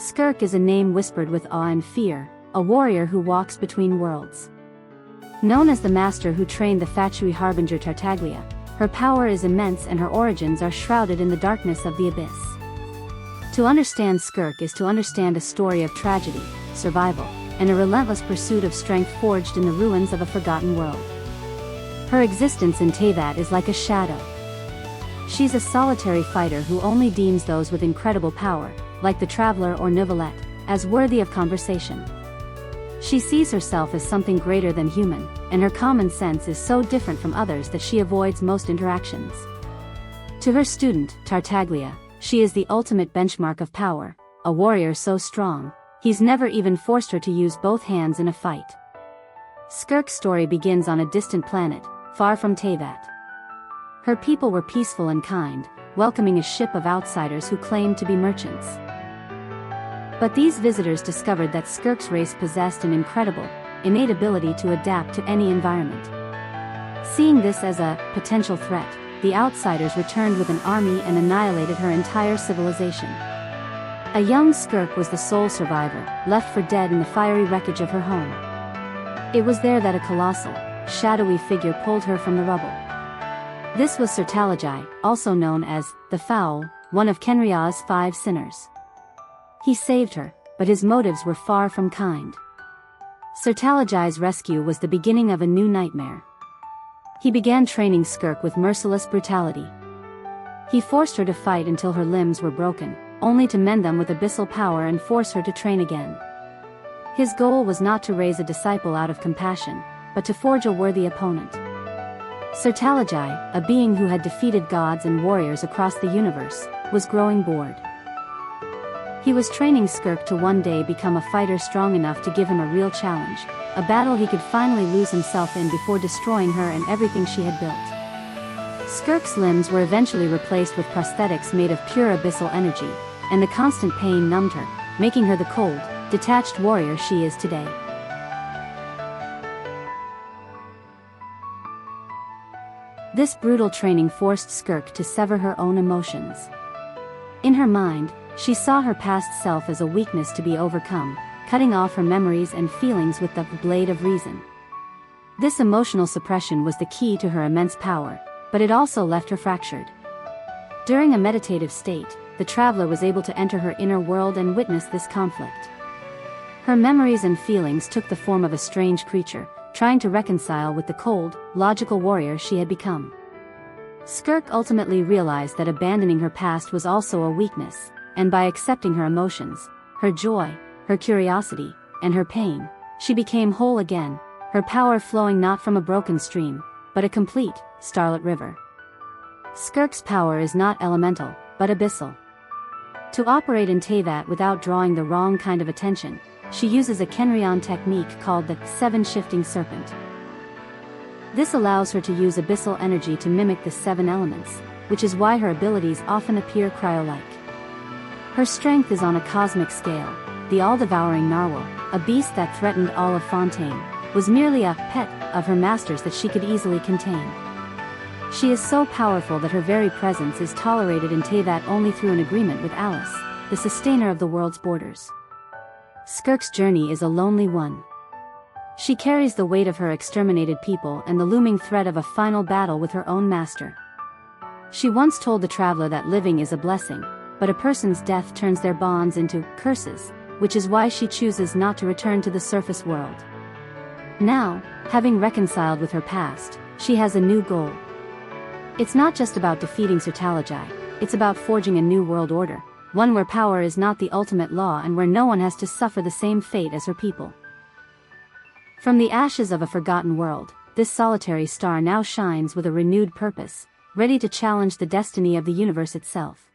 Skirk is a name whispered with awe and fear, a warrior who walks between worlds. Known as the master who trained the Fatui Harbinger Tartaglia, her power is immense and her origins are shrouded in the darkness of the abyss. To understand Skirk is to understand a story of tragedy, survival, and a relentless pursuit of strength forged in the ruins of a forgotten world. Her existence in Teyvat is like a shadow. She's a solitary fighter who only deems those with incredible power, like the Traveler or Neuvillette, as worthy of conversation. She sees herself as something greater than human, and her common sense is so different from others that she avoids most interactions. To her student, Tartaglia, she is the ultimate benchmark of power, a warrior so strong, he's never even forced her to use both hands in a fight. Skirk's story begins on a distant planet, far from Teyvat. Her people were peaceful and kind, welcoming a ship of outsiders who claimed to be merchants. But these visitors discovered that Skirk's race possessed an incredible, innate ability to adapt to any environment. Seeing this as a potential threat, the outsiders returned with an army and annihilated her entire civilization. A young Skirk was the sole survivor, left for dead in the fiery wreckage of her home. It was there that a colossal, shadowy figure pulled her from the rubble. This was Surtalogi, also known as the Foul, one of Kenria's 5 sinners. He saved her, but his motives were far from kind. Surtalogi's rescue was the beginning of a new nightmare. He began training Skirk with merciless brutality. He forced her to fight until her limbs were broken, only to mend them with abyssal power and force her to train again. His goal was not to raise a disciple out of compassion, but to forge a worthy opponent. Surtalogi, a being who had defeated gods and warriors across the universe, was growing bored. He was training Skirk to one day become a fighter strong enough to give him a real challenge, a battle he could finally lose himself in before destroying her and everything she had built. Skirk's limbs were eventually replaced with prosthetics made of pure abyssal energy, and the constant pain numbed her, making her the cold, detached warrior she is today. This brutal training forced Skirk to sever her own emotions. In her mind, she saw her past self as a weakness to be overcome, cutting off her memories and feelings with the blade of reason. This emotional suppression was the key to her immense power, but it also left her fractured. During a meditative state, the traveler was able to enter her inner world and witness this conflict. Her memories and feelings took the form of a strange creature, trying to reconcile with the cold, logical warrior she had become. Skirk ultimately realized that abandoning her past was also a weakness, and by accepting her emotions, her joy, her curiosity, and her pain, she became whole again, her power flowing not from a broken stream, but a complete, starlit river. Skirk's power is not elemental, but abyssal. To operate in Teyvat without drawing the wrong kind of attention, she uses a Kenrian technique called the 7 Shifting Serpent. This allows her to use abyssal energy to mimic the 7 elements, which is why her abilities often appear cryo-like. Her strength is on a cosmic scale. The all-devouring narwhal, a beast that threatened all of Fontaine, was merely a pet of her master's that she could easily contain. She is so powerful that her very presence is tolerated in Teyvat only through an agreement with Alice, the sustainer of the world's borders. Skirk's journey is a lonely one. She carries the weight of her exterminated people and the looming threat of a final battle with her own master. She once told the traveler that living is a blessing, but a person's death turns their bonds into curses, which is why she chooses not to return to the surface world. Now, having reconciled with her past, she has a new goal. It's not just about defeating Surtalogi, it's about forging a new world order, one where power is not the ultimate law and where no one has to suffer the same fate as her people. From the ashes of a forgotten world, this solitary star now shines with a renewed purpose, ready to challenge the destiny of the universe itself.